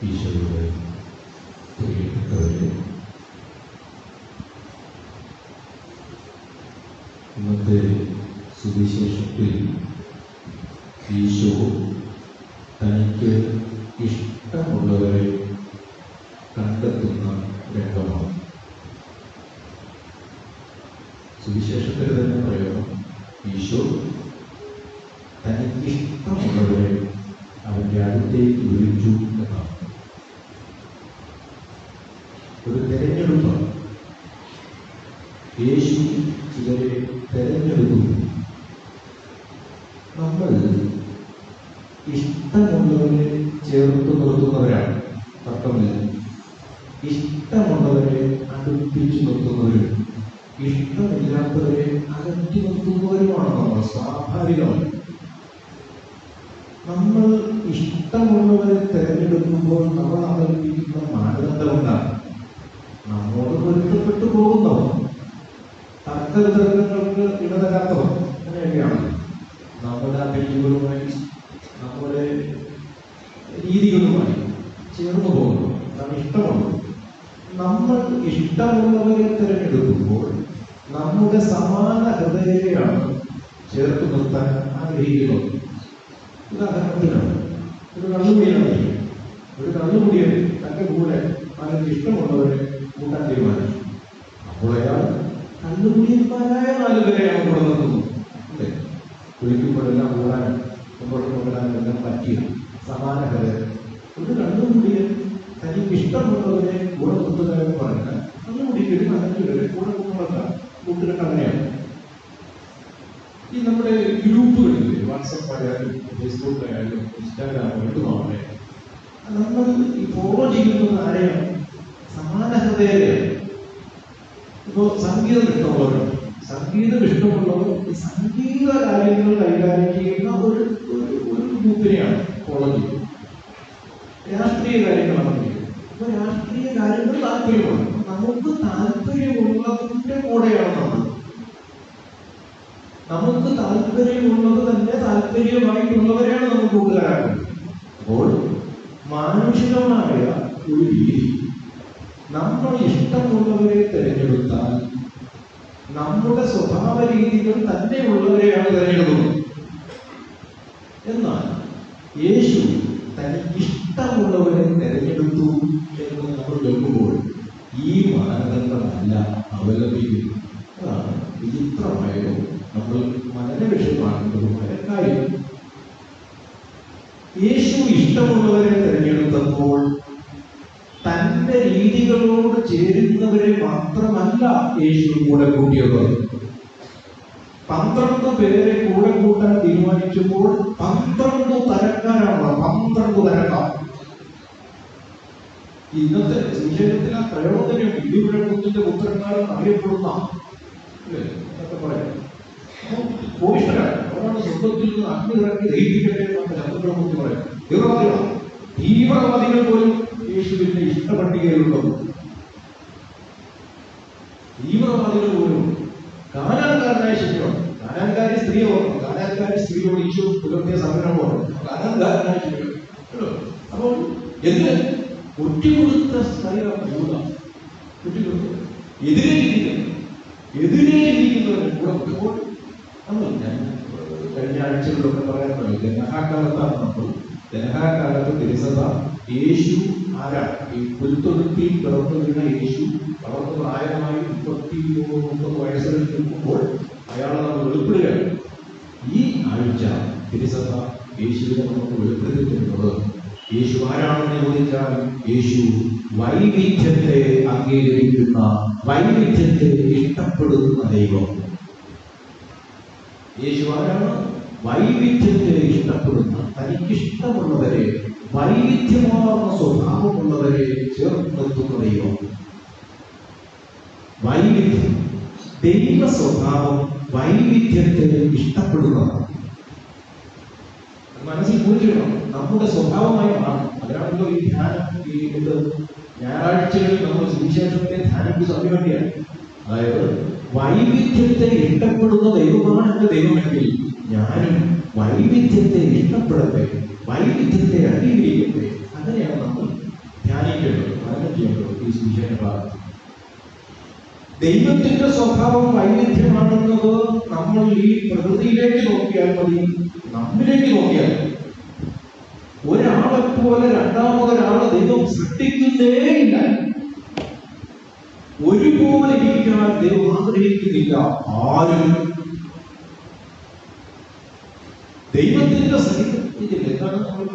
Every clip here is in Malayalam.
ഈശോയുടെ പ്രിയപ്പെട്ടവരെ, ഇന്നത്തെ സുവിശേഷത്തിൽ ഈശോ തനിക്ക് ഇഷ്ടമുള്ളവരെ കണ്ടെത്തുന്ന രംഗമാണ്. സുവിശേഷത്തിൽ തന്നെ പറയണം, ഈശോ തനിക്ക് ഇഷ്ടമുള്ളവരെ അവൻ്റെ അടുത്തേക്ക് വിളിച്ചു എന്നാണ്. ഒരു തെരഞ്ഞെടുപ്പാണ്. യേശു ചിലരെ തെരഞ്ഞെടുത്തു. നമ്മൾ ഇഷ്ടമുള്ളവരെ ചേർത്ത് നിർത്തുന്നവരാണ്, തർക്കമില്ല. ഇഷ്ടമുള്ളവരെ അടുപ്പിച്ചു നിർത്തുന്നവരും ഇഷ്ടമില്ലാത്തവരെ അകറ്റി നിർത്തുന്നവരുമാണ് നമ്മൾ. സ്വാഭാവികമാണ്. നമ്മൾ ഇഷ്ടമുള്ളവരെ തിരഞ്ഞെടുക്കുമ്പോൾ നമ്മൾ അവലംബിക്കുന്ന മാനദണ്ഡം എന്താണ്? നമ്മോട് പൊരുത്തപ്പെട്ടു പോകുന്നവർ, തർക്കവിതർക്കങ്ങൾക്ക് ഇടതരാത്തവർ, അങ്ങനെയൊക്കെയാണ്. നമ്മുടെ അഭിരുചികളുമായി നമ്മുടെ രീതികളുമായി ചേർന്ന് പോകുന്നു. അതാണ് ഇഷ്ടമുള്ളത്. നമ്മൾ ഇഷ്ടമുള്ളവരെ തിരഞ്ഞെടുക്കുമ്പോൾ നമ്മുടെ സമാന ഹൃദയരെയാണ് ചേർത്ത് നിർത്താൻ ആഗ്രഹിക്കുന്നത്. ഉദാഹരണത്തിനാണ്, ഒരു കള്ളുകുടിയാണ്. ഒരു കള്ളുകുടിയൻ തൻ്റെ കൂടെ അവർക്ക് ഇഷ്ടമുള്ളവരെ കൂട്ടാൻ തീരുമാനിച്ചു. അപ്പോൾ അയാൾ കള്ളുകുടിയന്മാരായ 4 പേരെ അയാൾ കൂടെ നിർത്തുന്നു. അല്ലേ? കുളിക്കുമ്പോഴെല്ലാം കൂടാനും മുമ്പോട്ട് കൊണ്ടുവരാനും എല്ലാം പറ്റിയ സമാന ഹൃദയം. ഒരു കള്ളുകുടിയൻ തനിക്ക് ഇഷ്ടമുള്ളവരെ കൂടെ നിർത്തുക എന്ന് പറഞ്ഞാൽ കള്ളുകുടിക്കൊരു 5 പേരെ കൂടെ കൊണ്ടുവരാൻ കൂട്ടുകെട്ട് അങ്ങനെയാണ്. ഈ നമ്മുടെ ഗ്രൂപ്പുകളിൽ വാട്സപ്പ് ആയാലും ഫേസ്ബുക്ക് ആയാലും ഇൻസ്റ്റാഗ്രാമോ എന്തുമാവട്ടെ, നമ്മൾ ഈ ഫോളോ ചെയ്യുന്നത് ആരെയാണ്? സമാന ഹൃദയരെയാണ്. ഇപ്പോൾ സംഗീതം ഇഷ്ടമുള്ളവരുണ്ട്. സംഗീതം ഇഷ്ടമുള്ളവർ ഈ സംഗീത കാര്യങ്ങൾ കൈകാര്യം ചെയ്യുന്ന ഒരു ഗ്രൂപ്പിനെയാണ് ഫോളോ ചെയ്യുന്നത്. രാഷ്ട്രീയ കാര്യങ്ങളാണ് ചെയ്യുന്നത്. അപ്പോൾ രാഷ്ട്രീയ കാര്യങ്ങൾ താല്പര്യമാണ്. നമുക്ക് താല്പര്യമുള്ളതിൻ്റെ കൂടെയാണ് നമുക്ക് താല്പര്യമുള്ളത് തന്നെ താല്പര്യമായിട്ടുള്ളവരെയാണ് നമുക്ക് കൂട്ടുകാരാക്കുന്നത്. അപ്പോൾ മാനുഷികമായ ഒരു രീതി, നമ്മൾ ഇഷ്ടമുള്ളവരെ തിരഞ്ഞെടുത്താൽ നമ്മുടെ സ്വഭാവ രീതികൾ തന്നെയുള്ളവരെയാണ് തിരഞ്ഞെടുക്കുന്നത്. എന്നാൽ യേശു തനിക്ക് ഇഷ്ടമുള്ളവരെ തിരഞ്ഞെടുത്തു എന്ന് നമ്മൾ കേൾക്കുമ്പോൾ ഈ മാനദണ്ഡമല്ല അവലംബിക്കുന്നു. അതാണ് വിചിത്രമായത് നമ്മൾ മനന വിഷയമാക്കുന്നതുമായ കാര്യം. യേശു ഇഷ്ടമുള്ളവരെ തിരഞ്ഞെടുത്തപ്പോൾ തന്റെ രീതികളോട് ചേരുന്നവരെ മാത്രമല്ല യേശു കൂടെ കൂട്ടിയത്. 12 പേരെ കൂടെ കൂട്ടാൻ തീരുമാനിച്ചപ്പോൾ 12 തരക്കാരാണ്. 12 തരക്കാർ. ഇന്നത്തെ സുവിശേഷത്തിലെ പ്രയോജനം ഇടിമുഴക്കത്തിന്റെ പുത്രന്മാരെന്ന് അറിയപ്പെടുന്ന എന്നൊക്കെ പറയാം. കോപിഷ്ഠരാണ്. അവരാണ് സ്വന്തത്തിൽ നിന്ന് അഗ്നി ഇറക്കി ദഹിപ്പിക്കട്ടെ എന്നൊക്കെ ശബ്ദങ്ങളെ കുറിച്ച് പറയാം. തീവ്രവാദികളാണ്. തീവ്രവാദികൾ പോലും യേശുവിന്റെ ഇഷ്ടപട്ടികയിലുള്ളത്. തീവ്രവാദികൾ പോലും കാനാൻകാരനായ ശിഷ്യമാണ്. കാനാൻകാരി സ്ത്രീ ഓർമ്മ. കാനാൻകാരി സ്ത്രീയോട് ഈശോ പുലർത്തിയ സംരംഭമാണ് കാനാൻകാരനായ ശിഷ്യൻ. അപ്പോൾ എന്ത് ഒറ്റിക്കൊടുത്ത സ്ത്രീയാണ് യൂദ. ഒറ്റിക്കൊടുത്തു എതിരെ ഇരിക്കുന്നവരെ കൂടെ കുട്ടിപ്പോൾ നമ്മൾ കഴിഞ്ഞ ആഴ്ചകളിലൊക്കെ പറയാറുണ്ട്. ജനഹാകാലത്താണ് നമ്മൾ. ജനഹാകാലത്ത് തിരുസഭ യേശു ആരാണ്? ഈ പുൽത്തൊഴുത്തിൽ പിറന്നു വീണ യേശു വളർന്നു പ്രായമായി 30 വയസ്സിൽ നിൽക്കുമ്പോൾ അയാളെ നമ്മൾ വെളിപ്പെടുകയാണ്. ഈ ആഴ്ച തിരുസഭ യേശുവിനെ നമുക്ക് വെളിപ്പെടുത്തി തരുന്നത് യേശു ആരാണെന്ന് ചോദിച്ചാൽ യേശു വൈവിധ്യത്തെ അംഗീകരിക്കുന്ന, വൈവിധ്യത്തെ ഇഷ്ടപ്പെടുന്ന ദൈവം. യേശു ആരാണ്? വൈവിധ്യത്തെ ഇഷ്ടപ്പെടുന്ന, തനിക്കിഷ്ടമുള്ളവരെ, വൈവിധ്യമാർന്ന സ്വഭാവമുള്ളവരെ ചേർത്ത് നിർത്തുന്ന ദൈവം. വൈവിധ്യം, ദൈവ സ്വഭാവം വൈവിധ്യത്തെ ഇഷ്ടപ്പെടുന്നതാണ്. മനസ്സിൽ കുറിക്കണം. നമ്മുടെ സ്വഭാവമായി മാറും. അതിനാണല്ലോ ഈ ധ്യാനം, ഈ ഞായറാഴ്ചകളിൽ നമ്മൾ സുവിശേഷത്തെ ധ്യാനിക്ക് സമീപമാണ്. അതായത് വൈവിധ്യത്തെ ഇഷ്ടപ്പെടുന്ന ദൈവമാണ് എന്റെ ദൈവമെങ്കിൽ ഞാനും വൈവിധ്യത്തെ ഇഷ്ടപ്പെടട്ടെ, വൈവിധ്യത്തെ അംഗീകരിക്കട്ടെ. അങ്ങനെയാണ് നമ്മൾ ദൈവത്തിന്റെ സ്വഭാവം വൈവിധ്യമാണെന്നത് നമ്മൾ ഈ പ്രകൃതിയിലേക്ക് നോക്കിയാൽ മതി, നമ്മിലേക്ക് നോക്കിയാൽ ഒരാളെ പോലെ രണ്ടാമതൊരാളെ ദൈവം സൃഷ്ടിക്കുന്നേയില്ല. ഒരുപോലെ ഇരിക്കാൻ ദൈവം ആഗ്രഹിക്കുന്നില്ല ആരും. ദൈവത്തിന്റെ സഹിതത്തിൽ എന്താണ് നമ്മൾ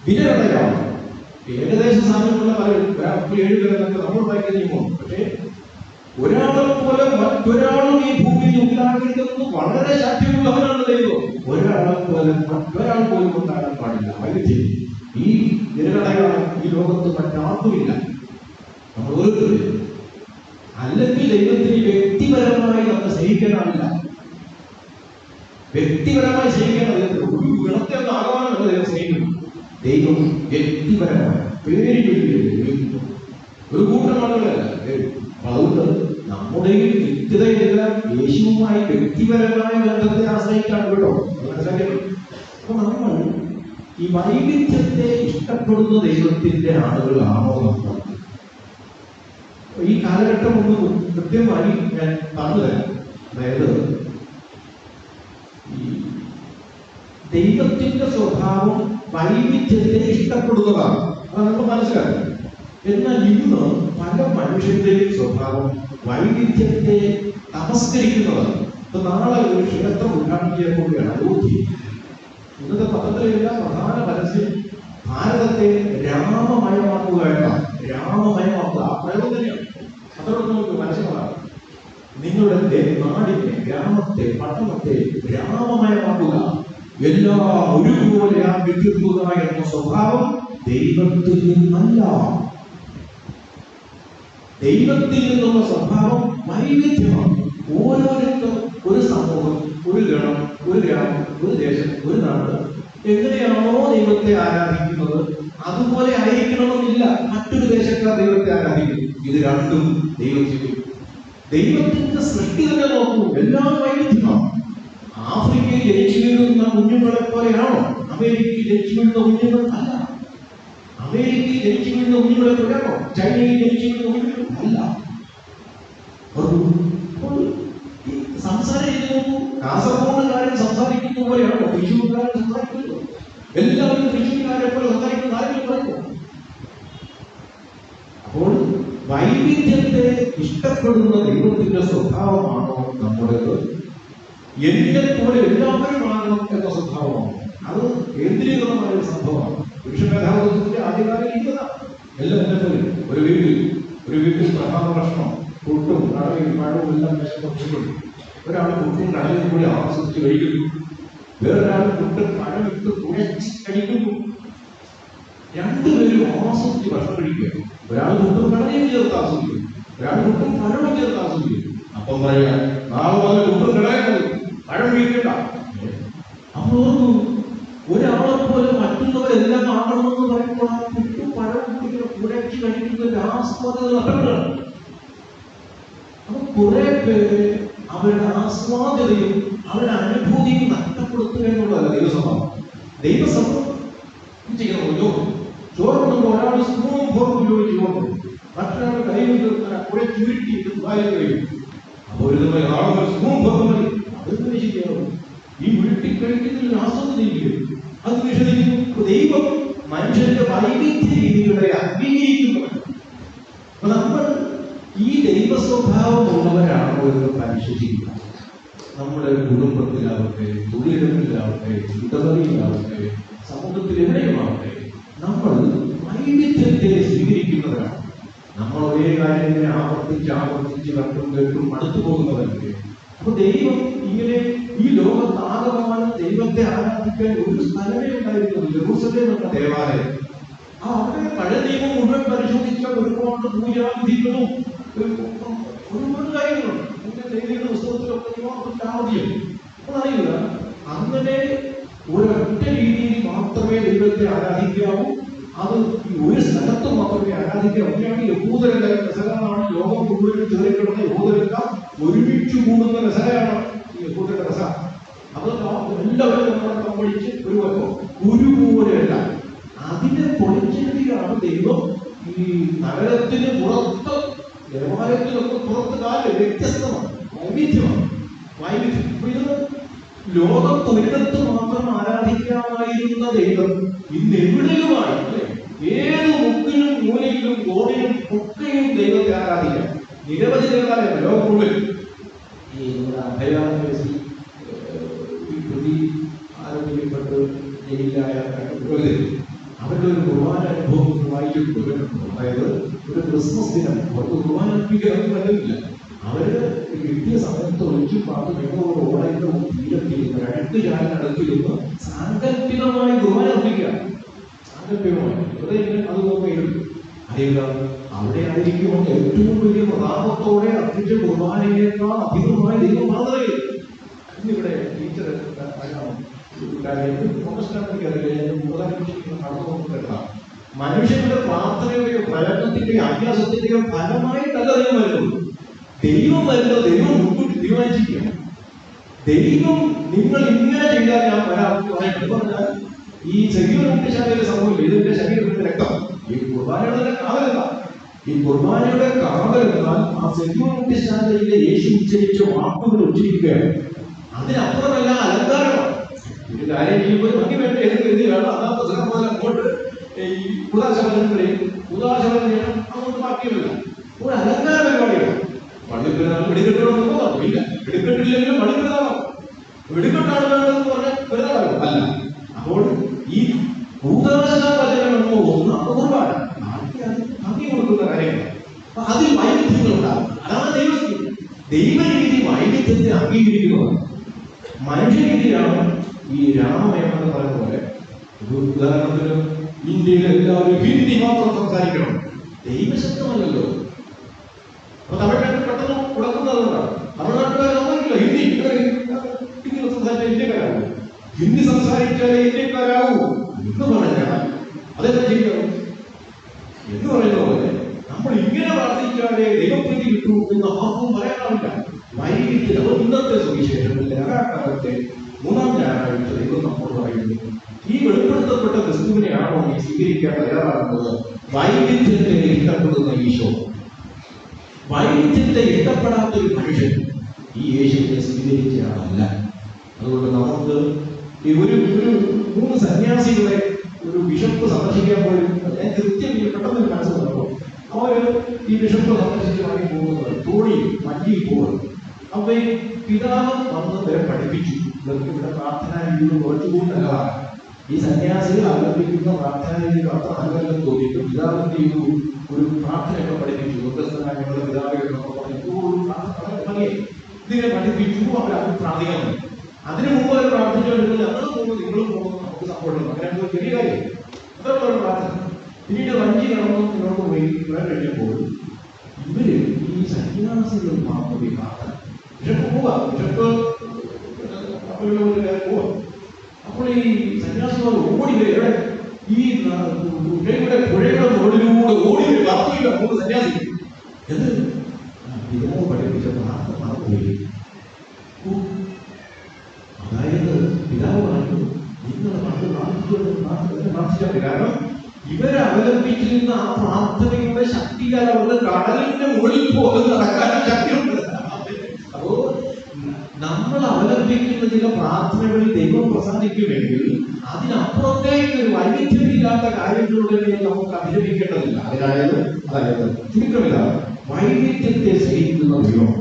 വിരലടയാണ് ഏകദേശ സാമ്യമുള്ള 7 പേരൊക്കെ നമ്മൾ വായിക്കുന്നു. പക്ഷേ ഒരാളെ പോലെ മറ്റൊരാളും ഈ ഭൂമിയിൽ ഉണ്ടാകരുതെന്ന് വളരെ ശക്തിയുള്ളവരാണ് ദൈവം. ഒരാളെ പോലെ മറ്റൊരാൾ പോലും ഉണ്ടാകാൻ പാടില്ല. വൈവിധ്യം ഈ വിരലടയാണ് ഈ ലോകത്ത് മറ്റാർക്കുമില്ല. നമ്മൾ ഓരോരുത്തരും അല്ലെങ്കിൽ ദൈവത്തിന് വ്യക്തിപരമായി നമ്മൾ സ്നേഹിക്കാനാവില്ല. വ്യക്തിപരമായി സ്നേഹിക്കാൻ ഒരു ഗുണത്തെ ഒന്ന് ആകാനാണ് ദൈവം സ്നേഹിക്കുന്നത്. ദൈവം വ്യക്തിപരമായി പേരിടുന്നു ഒരു കൂട്ടം ആളുകളല്ല. അതുകൊണ്ട് നമ്മുടെയും നിത്യതയെല്ലാം യേശുവുമായി വ്യക്തിപരമായ ബന്ധത്തെ ആശ്രയിക്കാണ് കേട്ടോ. അപ്പൊ നമ്മൾ ഈ വൈവിധ്യത്തെ ഇഷ്ടപ്പെടുന്ന ദൈവത്തിന്റെ ആളുകളാണോ നമ്മൾ? ഈ കാലഘട്ടം ഒന്ന് കൃത്യമായി ഞാൻ പറഞ്ഞു തരാം. അതായത് ഈ ദൈവത്തിന്റെ സ്വഭാവം വൈവിധ്യത്തെ ഇഷ്ടപ്പെടുന്നതാണ്. അത് നമ്മൾ മനസ്സിലാക്കുക. എന്നാൽ ഇന്ന് പല മനുഷ്യന്റെയും സ്വഭാവം വൈവിധ്യത്തെ നമസ്കരിക്കുന്നതാണ്. ഇപ്പൊ നാളെ ഒരു ക്ഷേത്രം ഉദ്ഘാടനം ചെയ്യാൻ പോവുകയാണ് അയോധ്യ. ഇന്നത്തെ പത്രത്തിലെല്ലാം പ്രധാന പരസ്യം ഭാരതത്തെ രാമമയമാക്കുക എന്നാണ്. രാമമയമാക്കുക ആ പ്രയോഗം തന്നെയാണ്. അതോടൊപ്പം നമുക്ക് മനസ്സിലാക്കാം, നിങ്ങളുടെ നാടിനെ, ഗ്രാമത്തെ, പട്ടണത്തെ രാമമയമാക്കുക, എല്ലാം ഒരുപോലെ ആ വിധിക്കുക എന്ന സ്വഭാവം ദൈവത്തിൽ നിന്നല്ല. ദൈവത്തിൽ നിന്നുള്ള സ്വഭാവം വൈവിധ്യമാണ്. ഓരോരുത്തർ, ഒരു സമൂഹം, ഒരു ഗണം, ഒരു ഗ്രാമം, ഒരു ദേശം, ഒരു നാട് എങ്ങനെയാണോ ദൈവത്തെ ആരാധിക്കുന്നത് അതുപോലെ ആയിരിക്കണമെന്നില്ല മറ്റൊരു ദേശക്കാർ ദൈവത്തെ ആരാധിക്കുന്നു. ഇത് രണ്ടും ദൈവത്തിന്റെ സൃഷ്ടി തന്നെ നോക്കൂ, എല്ലാം വൈവിധ്യമാണ്. ആഫ്രിക്കയിൽ ജനിച്ചു വീഴുന്ന കുഞ്ഞുങ്ങളെ പോലെയാണോ അമേരിക്കയിൽ ജനിച്ചു വീഴുന്ന കുഞ്ഞുങ്ങൾ? അല്ല. അമേരിക്കയിൽ ജനിച്ചു വീഴുന്ന കുഞ്ഞുങ്ങളെ പോലെയാണോ ചൈനയിൽ ജനിച്ചു വീഴുന്ന കുഞ്ഞുങ്ങൾ? അല്ല. സംസാരിക്കുന്നു, കാസർഗോഡുകാരൻ സംസാരിക്കുന്ന പോലെയാണോ തൃശ്ശൂർക്കാരൻ സംസാരിക്കുന്നത്? എല്ലാവരും തൃശ്ശൂർക്കാരെ പോലെ സംസാരിക്കുന്ന ആരെങ്കിലും പറയുമോ? അപ്പോൾ വൈവിധ്യത്തെ ഇഷ്ടപ്പെടുന്ന ദൈവത്തിന്റെ സ്വഭാവമാണോ നമ്മുടേത്? എന്നെ പോലെ എല്ലാവരും ആകണം എന്ന സ്വഭാവമാണ്. അത് കേന്ദ്രീകൃതമായ ഒരു സംഭവമാണ്. പുരുഷമേധാവിത്വത്തിന്റെ ആദ്യകാലം ഇന്നതാണ്. എല്ലാം എന്നെ പോലെ ഒരു വീട്ടിൽ പ്രധാന പ്രശ്നം പുട്ടും കടലയും പഴവും എല്ലാം വിഷമം. ഒരാൾ പുട്ടും കടലയും കൂടി ആസ്വദിച്ച് കഴിക്കുന്നു, വേറൊരാൾ പുട്ടും പഴം ഇട്ട് കുഴച്ച് കഴിക്കുന്നു. രണ്ടുപേരും ആസ്വദിച്ച് ഭക്ഷണം കഴിക്കുക. ഒരാൾ പുട്ടും കടലയും ചേർത്ത് ആസ്വദിക്കും, ഒരാൾ പുട്ടും പഴവും ചേർത്ത് ആസ്വദിക്കും. അപ്പം പറയാ നാളെ മുതൽ പുട്ടും കടലയും പഴം കഴിക്കണ്ട. അപ്പോൾ ഒരാളെ പോലെ മറ്റുള്ളവരെല്ലാം ആകണമെന്ന് പറയുമ്പോൾ ആ പുട്ടും പഴവും കുഴച്ച് കഴിക്കുന്ന ആസ്വാദന നഷ്ടപ്പെടുകയാണ്. അപ്പൊ കുറെ പേര് അവരുടെ ആസ്വാദ്യതയും അവരുടെ അനുഭൂതിയും നഷ്ടപ്പെടുത്തുക എന്നുള്ളതല്ല ദൈവസഭ. ചെയ്യണമല്ലോ. ചോറുണ്ടെങ്കിൽ ഒരാൾ സ്പൂണും ഫോർക്കും ഉപയോഗിച്ച് ചോറും മറ്റൊരാൾ കൈ കുറെ ചുരുട്ടി വായിൽ കഴിയും. അപ്പൊ ഒരു നാളെ സ്പൂൺ ഫോർക്കും മതി. അതൊന്നും ശരിയാവും. ഈ ഉരുട്ടി കഴിക്കുന്നതിൽ ആസ്വദിക്കും, അത് നിഷേധിക്കുന്നു. ദൈവം മനുഷ്യന്റെ വൈവിധ്യ രീതികളെ അംഗീകരിക്കുന്നവർ. അപ്പൊ നമ്മൾ ഈ ദൈവ സ്വഭാവമുള്ളവരാണോ എന്ന് പരിശോധിക്കുക. നമ്മുടെ കുടുംബത്തിലാവട്ടെ, തൊഴിലിടത്തിലാവട്ടെ, ഇടവഴിയിലാവട്ടെ, സമൂഹത്തിൽ എവിടെയുമാവട്ടെ, നമ്മൾ വൈവിധ്യത്തെ സ്വീകരിക്കുന്നവരാണ്. നമ്മൾ ഒരേ കാര്യങ്ങളെ ആവർത്തിച്ച് കണ്ടും കേട്ടും അടുത്തു പോകുന്നവരല്ലേ. അപ്പൊ ദൈവം ഇങ്ങനെ ഈ ലോകത്താകമാനം ദൈവത്തെ ആരാധിക്കാൻ ഒരു സ്ഥലമേ ഉണ്ടായിരുന്നു, ജെറൂസലേം എന്ന ദേവാലയം. അവിടെ പഴയ നിയമം മുഴുവൻ പരിശോധിച്ചാൽ ഒരുപാട് പൂജാവിധികളും ഒരുപാട് കാര്യങ്ങളുണ്ട്. ദൈവയുടെ പുസ്തകത്തിലൊക്കെ ആദ്യം അതറിയില്ല. അങ്ങനെ ഒരൊറ്റ രീതിയിൽ മാത്രമേ ദൈവത്തെ ആരാധിക്കാവൂ. അത് ഒരു സ്ഥലത്ത് മാത്രമേ ആരാധിക്കാവൂ. അങ്ങനെയാണ് യഹൂദരുടെ രസകരമാണ്. ലോകം മുഴുവൻ ചേർക്കിടുന്ന യഹൂദരെല്ലാം ഒരുമിച്ച് കൂടുന്ന രസകരമാണ് ഈ യഹൂദരുടെ രസ. അത് എല്ലാവരും നമ്മളെ പഠിച്ച് ഒരുപോലെയല്ല. അതിനെ പൊളിച്ചെഴുതിയാണ് ദൈവം ഈ നഗരത്തിന് പുറത്ത് ദേവാലയത്തിലൊക്കെ പുറത്ത് കാല് വ്യത്യസ്തമാണ്, വൈവിധ്യമാണ്. അപ്പൊ ഇത് ലോകത്ത് ഒരിടത്ത് മാത്രം ആരാധിക്കാമായിരുന്ന ദൈവം ഇന്ന് എവിടെയുമായി, അല്ലെ, ഏത് മുക്കിലും മൂലയിലും കോണിലും ഒക്കെയും ദൈവത്തെ ആരാധിക്കാം. നിരവധി ദേവാലയം ലോകം മുഴുവൻ. ഈ നമ്മുടെ അഭയാസി പ്രതി ആരോപിക്കപ്പെട്ട് ജയിലായ അവരുടെ ഒരു കുർബാന അനുഭവം വായിച്ചിട്ടുണ്ട്. അതായത് ഒരു ക്രിസ്മസ് ദിനം അവർക്ക് കുർബാന അർപ്പിക്കാൻ പറ്റുന്നില്ല. അവര് കിട്ടിയ സമയത്ത് ഒഴിച്ചു പാട്ട് നിങ്ങളോട് ഓടേണ്ട തീരത്തിരുന്ന് 2 ചാലിനടുത്തിരുന്ന് സാങ്കല്പികമായി കുർബാന അർപ്പിക്കുക. സാങ്കല്പികമായി അത് നോക്കിയിരുന്നു. അറിയുക, അവിടെ ആയിരിക്കും ഏറ്റവും വലിയ പ്രതാപത്തോടെ അർപ്പിച്ച കുർബാനയേക്കാൾ അധികമായി ദൈവം മാതൃകയിൽ. ഇന്നിവിടെ ടീച്ചർ മനുഷ്യരുടെ പ്രാർത്ഥനയുടെയോ പ്രയത്നത്തിന്റെയോ അഭ്യാസത്തിന്റെയോ ഫലമായിട്ടല്ല ദൈവം വരുന്നത്. ദൈവം വരുന്നത് ദൈവം മുൻകൂട്ടി തീരുമാനിച്ചിരിക്കുക. ദൈവം നിങ്ങൾ ഇങ്ങനെ ചെയ്താൽ ഞാൻ പറഞ്ഞാൽ ഈ ശരീരമുക്തിശാലയിലെ സംഭവം ഇതിന്റെ ശരീരത്തിന്റെ രക്തം ഈ കുർബാനയുടെ കാവലല്ല. ഈ കുർബാനയുടെ കാവലെന്നാൽ ആ ശരീരമുക്തിശാലയിലെ യേശു ഉച്ചരിച്ച വാക്കുകൾ ഉച്ചരിക്കുകയാണ്. അതിനപ്പുറമല്ല അലങ്കാരമാണ്. ഒരു കാര്യം ചെയ്യുമ്പോൾ ഭംഗി വേണ്ട എന്ന് കരുതിയാണ് അതാത്ത സ്ഥലം പോലെ അങ്ങോട്ട് ഈ ഉദാശമനം ചെയ്യണം, അങ്ങോട്ട് ബാക്കിയുമില്ല. ഒരു അലങ്കാര പരിപാടിയാണ്. പള്ളിപ്പെരുന്നാൾ വെടിക്കെട്ടുകളൊന്നും ഇല്ല. വെടിക്കെട്ടില്ലെങ്കിലും പള്ളിപ്പെരുന്നാളാണ്. വെടിക്കെട്ടാണ് വേണ്ടതെന്ന് പറഞ്ഞാൽ പെരുന്നാളാണ് അല്ല. അപ്പോൾ ഈ ഭൂതാശാപചരണമെന്നോ ഒന്ന് കുർബാന ഭംഗി കൊടുക്കുന്ന കാര്യമാണ്. അപ്പൊ അതിൽ വൈവിധ്യങ്ങൾ ഉണ്ടാകും. അതാണ് ദൈവരീതി വൈവിധ്യത്തെ അംഗീകരിക്കുന്നതാണ്. മനുഷ്യരീതിയാണ് ഈ രാമമയം എന്ന് പറയുന്ന പോലെ. ഉദാഹരണത്തിന് ഇന്ത്യയിൽ എല്ലാവരും ഹിന്ദി മാത്രം സംസാരിക്കണം, ദൈവശബ്ദമല്ലല്ലോ. അപ്പൊ തമിഴ്നാട്ടിൽ പെട്ടെന്ന് കൊടുക്കുന്നതുകൊണ്ടാണ്. തമിഴ്നാട്ടുകാർ നമ്മളില്ല ഹിന്ദി സംസാരിച്ചാൽ ഇന്ത്യക്കാരാകും, ഹിന്ദി സംസാരിച്ചാലേ ഇന്ത്യക്കാരാകൂ എന്ന് പറഞ്ഞാൽ അതെന്താ ചെയ്യാവും എന്ന് പറയുന്ന പോലെ നമ്മൾ ഇങ്ങനെ പ്രാർത്ഥിച്ചാലേ ദൈവപ്രീതി കിട്ടൂ എന്ന് ആർക്കും പറയാനാവില്ല. വൈകിട്ട് ഇന്നത്തെ സുവിശേഷത്തിൽ കാലത്തെ 3-ാം ഞായറാഴ്ച ദൈവം നമ്മോട് പറയുന്നു, ഈ വെളിപ്പെടുത്തപ്പെട്ട ക്രിസ്തുവിനെയാണോ നീ സ്വീകരിക്കാൻ തയ്യാറാകുന്നത്? വൈവിധ്യത്തെ ഇഷ്ടപ്പെടുന്ന ഈശോ, വൈവിധ്യത്തെ ഇഷ്ടപ്പെടാത്ത ഒരു മനുഷ്യൻ ഈ യേശുവിനെ സ്വീകരിച്ച ആളല്ല. അതുകൊണ്ട് നമുക്ക് ഈ ഒരു 3 സന്യാസികളെ ഒരു ബിഷപ്പ് സന്ദർശിക്കാൻ പോയി, ഞാൻ കൃത്യം പെട്ടെന്ന് മനസ്സ് വന്നപ്പോൾ അവര് ഈ ബിഷപ്പ് സന്ദർശിച്ച് വാങ്ങി പോകുന്നത് തോണിയിൽ വഞ്ചിയിൽ പോകുന്നത്. അപ്പൊ ഈ പിതാവ് വന്ന് വരെ പഠിപ്പിച്ചു, ഇവർക്ക് ഇവിടെ പ്രാർത്ഥനാ രീതികൾ കുറച്ചുകൂടി നല്ലതാണ്. ഈ സന്യാസികൾ അവലംബിക്കുന്ന പ്രാർത്ഥനാ രീതികൾ അത്ര നല്ലതെന്ന് തോന്നിയിട്ട് പിതാവിന്റെ ഒരു പ്രാർത്ഥനയൊക്കെ പഠിപ്പിച്ചു. വ്യത്യസ്തമായ ഞങ്ങളുടെ പിതാവികളൊക്കെ പഠിച്ചു ഇതിനെ പഠിപ്പിച്ചു. അവരത് പ്രാർത്ഥിക്കണം. അതിനു മുമ്പ് അവർ പ്രാർത്ഥിച്ചുകൊണ്ടിരുന്നു, ഞങ്ങൾ പോകുന്നു നിങ്ങളും പോകുന്നു, നമുക്ക് സപ്പോർട്ട് ചെയ്യണം. അങ്ങനെ ചെറിയ കാര്യം അതൊക്കെ ഒരു പ്രാർത്ഥന. പിന്നീട് വഞ്ചി കടന്നു മുന്നോട്ട് പോയി കുറെ കഴിഞ്ഞപ്പോൾ ഇവര് ഈ സന്യാസികൾ മാത്രം ഈ പ്രാർത്ഥന ബിഷപ്പ് പോവാ, ബിഷപ്പ് പോവാ. അപ്പോൾ ഈ സന്യാസികൾ ഓടി വരെ ഈ പുഴയുടെ മുകളിലൂടെ ഓടി വരും. കറക്കില്ല 3 സന്യാസികൾ. എന്ത് പിതാവ് പഠിപ്പിച്ച പ്രാർത്ഥന മറന്നുപോയി. അതായത് പിതാവ് പറഞ്ഞു, നിങ്ങൾ പ്രാർത്ഥിച്ചാൽ കാരണം ഇവരെ അവലംബിച്ചിരുന്ന ആ പ്രാർത്ഥനയുടെ ശക്തിയാൽ അവരുടെ കടലിന്റെ മുകളിൽ പോലും നടക്കാൻ ശക്തിയുണ്ട്. അപ്പോ നമ്മൾ അവലംബിക്കുന്ന ചില പ്രാർത്ഥനകളിൽ ദൈവം പ്രസാദിക്കുമെങ്കിൽ അതിനപ്പുറത്തേക്ക് ഒരു വൈവിധ്യമില്ലാത്ത കാര്യങ്ങളുടെ നമുക്ക് അഭിനയിക്കേണ്ടതില്ല. അതായത് ചുരുക്കമില്ല, വൈവിധ്യത്തെ സ്നേഹിക്കുന്ന ദൈവം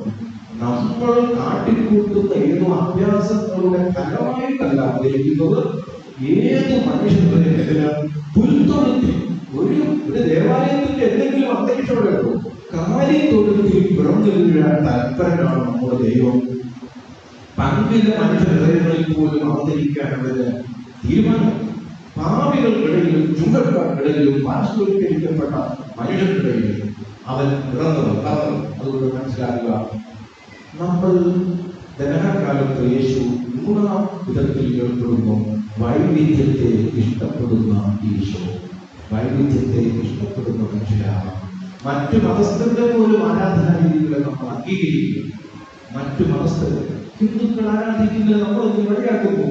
നമ്മൾ കാട്ടിക്കൂട്ടുന്ന ഏതോ അഭ്യാസങ്ങളുടെ ഫലമായിട്ടല്ല അവതരിക്കുന്നത്. ഏത് മനുഷ്യരുടെ പുൽത്തൊഴുത്തിൽ ഒരു ദേവാലയത്തിന്റെ എന്തെങ്കിലും അന്തരീക്ഷമുള്ളൂ, കാലിത്തൊഴുത്തിൽ പിറന്നു വീഴാൻ തൽപരനാണ് നമ്മുടെ ദൈവം. പങ്കില മനുഷ്യ ഹൃദയങ്ങളിൽ പോലും അവതരിക്കാൻ അവര് തീരുമാനം. പാപികൾക്കിടയിലും ചുങ്കക്കാർക്കിടയിലും പാർശ്വവൽക്കരിക്കപ്പെട്ട മനുഷ്യർക്കിടയിലും അവൻ പിറന്നത്. അതുകൊണ്ട് മനസ്സിലാക്കുക, നമ്മൾ ദഹനകാലത്ത് യേശു 3-ാം വിധത്തിൽ ഏർപ്പെടുന്നു. വൈവിധ്യത്തെ ഇഷ്ടപ്പെടുന്ന ഈശോ, വൈവിധ്യത്തെ ഇഷ്ടപ്പെടുന്ന മനുഷ്യരാണ്. മറ്റു മതസ്ഥരുടെ പോലും ആരാധനാ രീതികളെ നമ്മൾ അംഗീകരിക്കും. മറ്റു മതസ്ഥർ ഹിന്ദുക്കൾ ആരാധിക്കുന്നത് നമ്മൾ വഴിയാക്കുന്നു.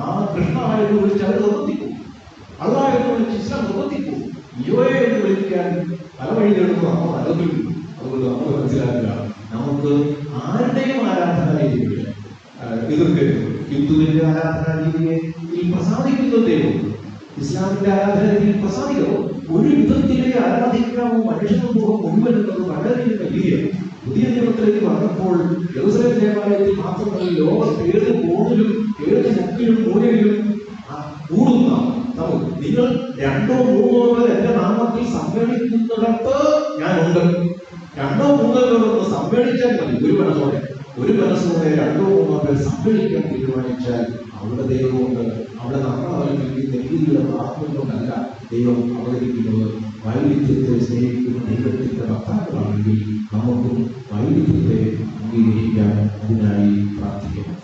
ആ കൃഷ്ണായെന്ന് വിളിച്ച് അവർ നിർബന്ധിക്കും, അള്ളാഹെന്ന് വിളിച്ച് ഇസ്ലാം നിർബന്ധിക്കും. ഈയോയെ എന്ന് വിളിക്കാൻ പല വഴി തേടുന്നു നമ്മൾ അനുഭവിക്കുന്നു. അതുകൊണ്ട് നമ്മൾ ആരാധിക്കുകയിൽ പ്രസാദിക്കുന്ന ദൈവം, ഇസ്ലാമിന്റെ ആരാധനയിൽ പ്രസാദിക്കുന്നു. ഒരു വിധത്തിലെ ആരാധിക്കാമോ മനുഷ്യസമൂഹം മുഴുവനുള്ളത് വളരെ വലിയ പുതിയ നിയമത്തിലേക്ക് വന്നപ്പോൾ യെരൂശലേം ദേവാലയത്തിൽ മാത്രമല്ല, ലോകത്ത് ഏത് കോണിലും ഏത് മുക്കിലും മൂലയിലും കൂടുന്ന നിങ്ങൾ 2 3 പേർ എന്റെ നാമത്തിൽ സമ്മേളിക്കുന്നിടത്ത് ഞാനുണ്ട്. 2 3 പേരൊന്ന് സമ്മേളിച്ചാൽ മതി. ഒരു മനസ്സോടെ 2 3 പേർ സമ്മേളിക്കാൻ തീരുമാനിച്ചാൽ അവിടെ ദൈവമുണ്ട്. അവിടെ നമ്മൾ അവതരിപ്പിക്കുന്ന രീതിയിലുള്ള പ്രാർത്ഥന കൊണ്ടല്ല ദൈവം അവതരിക്കുന്നത്. വൈവിധ്യത്തെ സ്നേഹിക്കുന്ന ദൈവത്തിന്റെ ഭക്താക്കളാണെങ്കിൽ നമുക്കും വൈവിധ്യത്തെ അംഗീകരിക്കാൻ അതിനായി പ്രാർത്ഥിക്കണം.